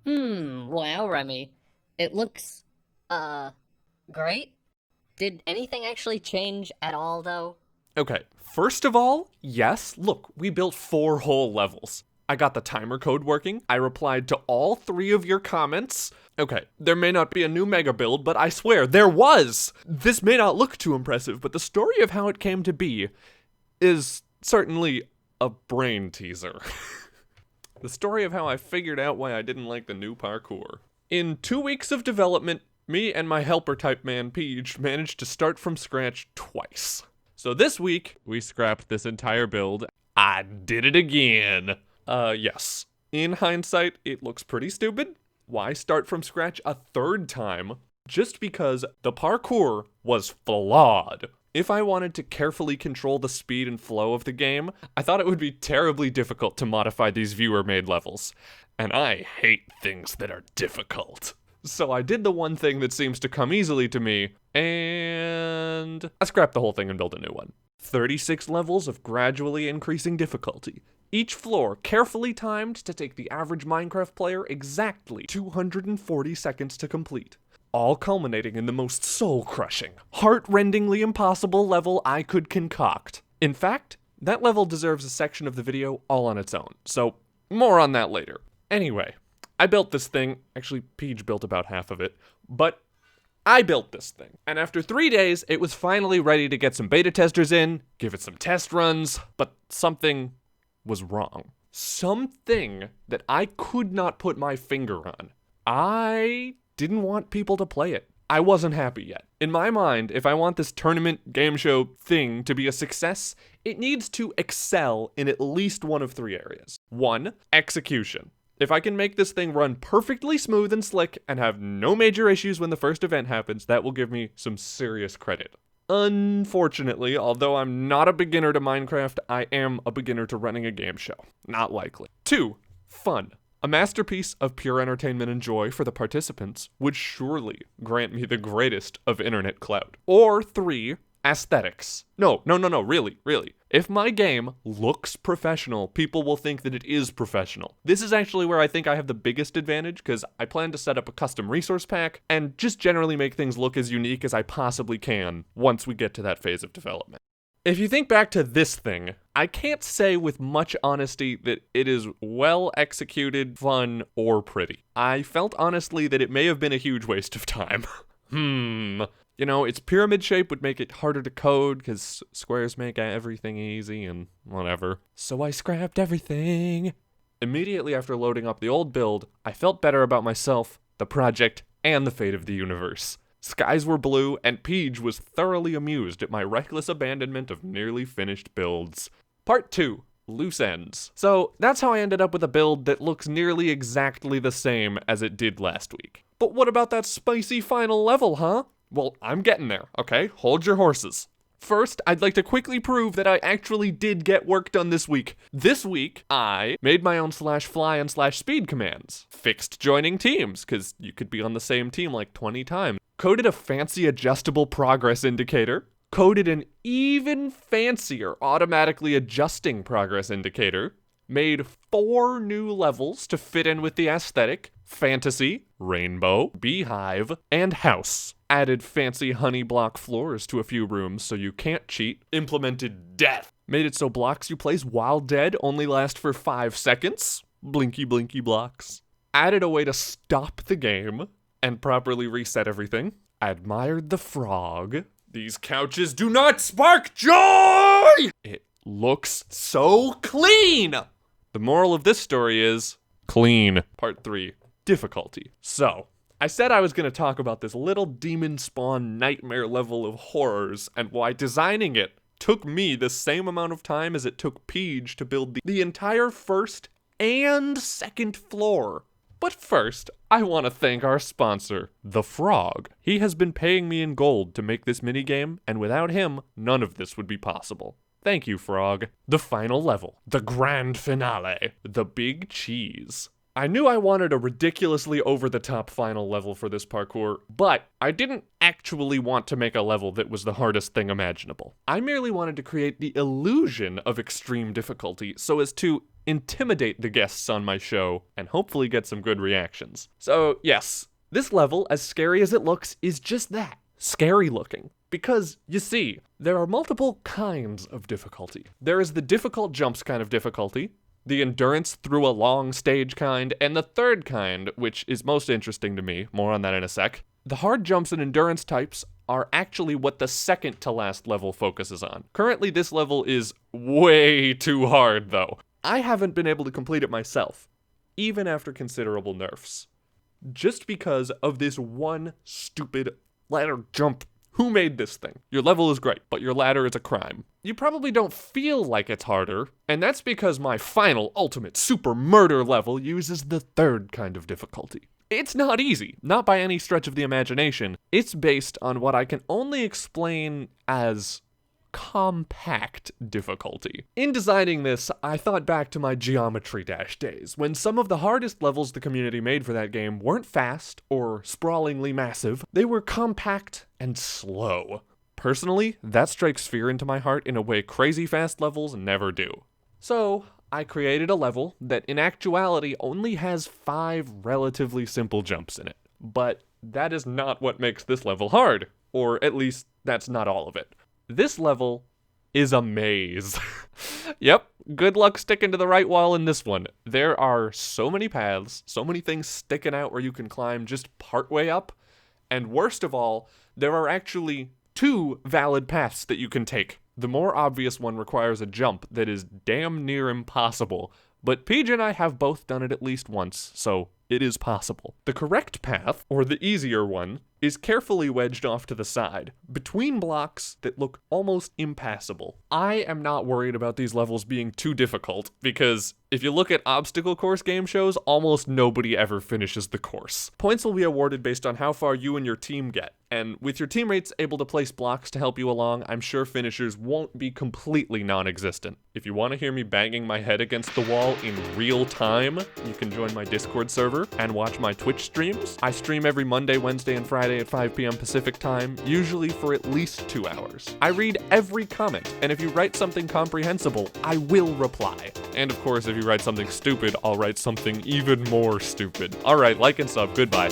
Wow, Remy. It looks, uh, great. Did anything actually change at all, though? Okay, first of all, yes, look, we built 4 whole levels. I got the timer code working. I replied to all 3 of your comments. Okay, there may not be a new mega build, but I swear there was! This may not look too impressive, but the story of how it came to be is certainly a brain teaser. The story of how I figured out why I didn't like the new parkour. In 2 weeks of development, me and my helper type man, Peach, managed to start from scratch twice. So this week, we scrapped this entire build. I did it again. Yes. In hindsight, it looks pretty stupid. Why start from scratch a third time? Just because the parkour was flawed. If I wanted to carefully control the speed and flow of the game, I thought it would be terribly difficult to modify these viewer-made levels. And I hate things that are difficult. So I did the one thing that seems to come easily to me, and I scrapped the whole thing and built a new one. 36 levels of gradually increasing difficulty. Each floor carefully timed to take the average Minecraft player exactly 240 seconds to complete. All culminating in the most soul-crushing, heart-rendingly impossible level I could concoct. In fact, that level deserves a section of the video all on its own, so more on that later. Anyway, I built this thing. Actually, Peach built about half of it, but I built this thing. And after 3 days, it was finally ready to get some beta testers in, give it some test runs, but something was wrong. Something that I could not put my finger on. I didn't want people to play it. I wasn't happy yet. In my mind, if I want this tournament game show thing to be a success, it needs to excel in at least one of 3 areas. 1, execution. If I can make this thing run perfectly smooth and slick and have no major issues when the first event happens, that will give me some serious credit. Unfortunately, although I'm not a beginner to Minecraft, I am a beginner to running a game show. Not likely. 2, fun. A masterpiece of pure entertainment and joy for the participants would surely grant me the greatest of internet clout. Or 3, aesthetics. No, really. If my game looks professional, people will think that it is professional. This is actually where I think I have the biggest advantage, because I plan to set up a custom resource pack and just generally make things look as unique as I possibly can once we get to that phase of development. If you think back to this thing, I can't say with much honesty that it is well executed, fun, or pretty. I felt honestly that it may have been a huge waste of time. You know, its pyramid shape would make it harder to code because squares make everything easy and whatever. So I scrapped everything. Immediately after loading up the old build, I felt better about myself, the project, and the fate of the universe. Skies were blue, and Peach was thoroughly amused at my reckless abandonment of nearly finished builds. Part 2. Loose ends. So that's how I ended up with a build that looks nearly exactly the same as it did last week. But what about that spicy final level, huh? Well, I'm getting there, okay? Hold your horses. First, I'd like to quickly prove that I actually did get work done this week. This week, I made my own /fly and /speed commands. Fixed joining teams, because you could be on the same team like 20 times. Coded a fancy adjustable progress indicator. Coded an even fancier automatically adjusting progress indicator. Made 4 new levels to fit in with the aesthetic. Fantasy, Rainbow, Beehive, and House. Added fancy honey block floors to a few rooms so you can't cheat. Implemented death. Made it so blocks you place while dead only last for 5 seconds. Blinky blinky blocks. Added a way to stop the game and properly reset everything. Admired the frog. These couches do not spark joy! It looks so clean! The moral of this story is clean. Part 3. Difficulty. So, I said I was going to talk about this little demon spawn nightmare level of horrors and why designing it took me the same amount of time as it took Peach to build the entire first and second floor. But first, I want to thank our sponsor, The Frog. He has been paying me in gold to make this minigame, and without him, none of this would be possible. Thank you, Frog. The final level. The grand finale. The Big Cheese. I knew I wanted a ridiculously over-the-top final level for this parkour, but I didn't actually want to make a level that was the hardest thing imaginable. I merely wanted to create the illusion of extreme difficulty so as to intimidate the guests on my show, and hopefully get some good reactions. So, yes, this level, as scary as it looks, is just that. Scary looking. Because, you see, there are multiple kinds of difficulty. There is the difficult jumps kind of difficulty, the endurance through a long stage kind, and the third kind, which is most interesting to me, more on that in a sec. The hard jumps and endurance types are actually what the second to last level focuses on. Currently, this level is way too hard, though. I haven't been able to complete it myself, even after considerable nerfs. Just because of this one stupid ladder jump. Who made this thing? Your level is great, but your ladder is a crime. You probably don't feel like it's harder, and that's because my final ultimate super murder level uses the third kind of difficulty. It's not easy, not by any stretch of the imagination. It's based on what I can only explain as compact difficulty. In designing this, I thought back to my Geometry Dash days, when some of the hardest levels the community made for that game weren't fast or sprawlingly massive, they were compact and slow. Personally, that strikes fear into my heart in a way crazy fast levels never do. So, I created a level that in actuality only has 5 relatively simple jumps in it. But that is not what makes this level hard, or at least that's not all of it. This level is a maze. Yep, good luck sticking to the right wall in this one. There are so many paths, so many things sticking out where you can climb just partway up, and worst of all, there are actually 2 valid paths that you can take. The more obvious one requires a jump that is damn near impossible, but Peach and I have both done it at least once, so it is possible. The correct path, or the easier one, is carefully wedged off to the side, between blocks that look almost impassable. I am not worried about these levels being too difficult, because if you look at obstacle course game shows, almost nobody ever finishes the course. Points will be awarded based on how far you and your team get, and with your teammates able to place blocks to help you along, I'm sure finishers won't be completely non-existent. If you want to hear me banging my head against the wall in real time, you can join my Discord server and watch my Twitch streams. I stream every Monday, Wednesday, and Friday at 5 p.m. Pacific time, usually for at least 2 hours. I read every comment, and if you write something comprehensible, I will reply. And of course, if you write something stupid, I'll write something even more stupid. Alright, like and sub, goodbye.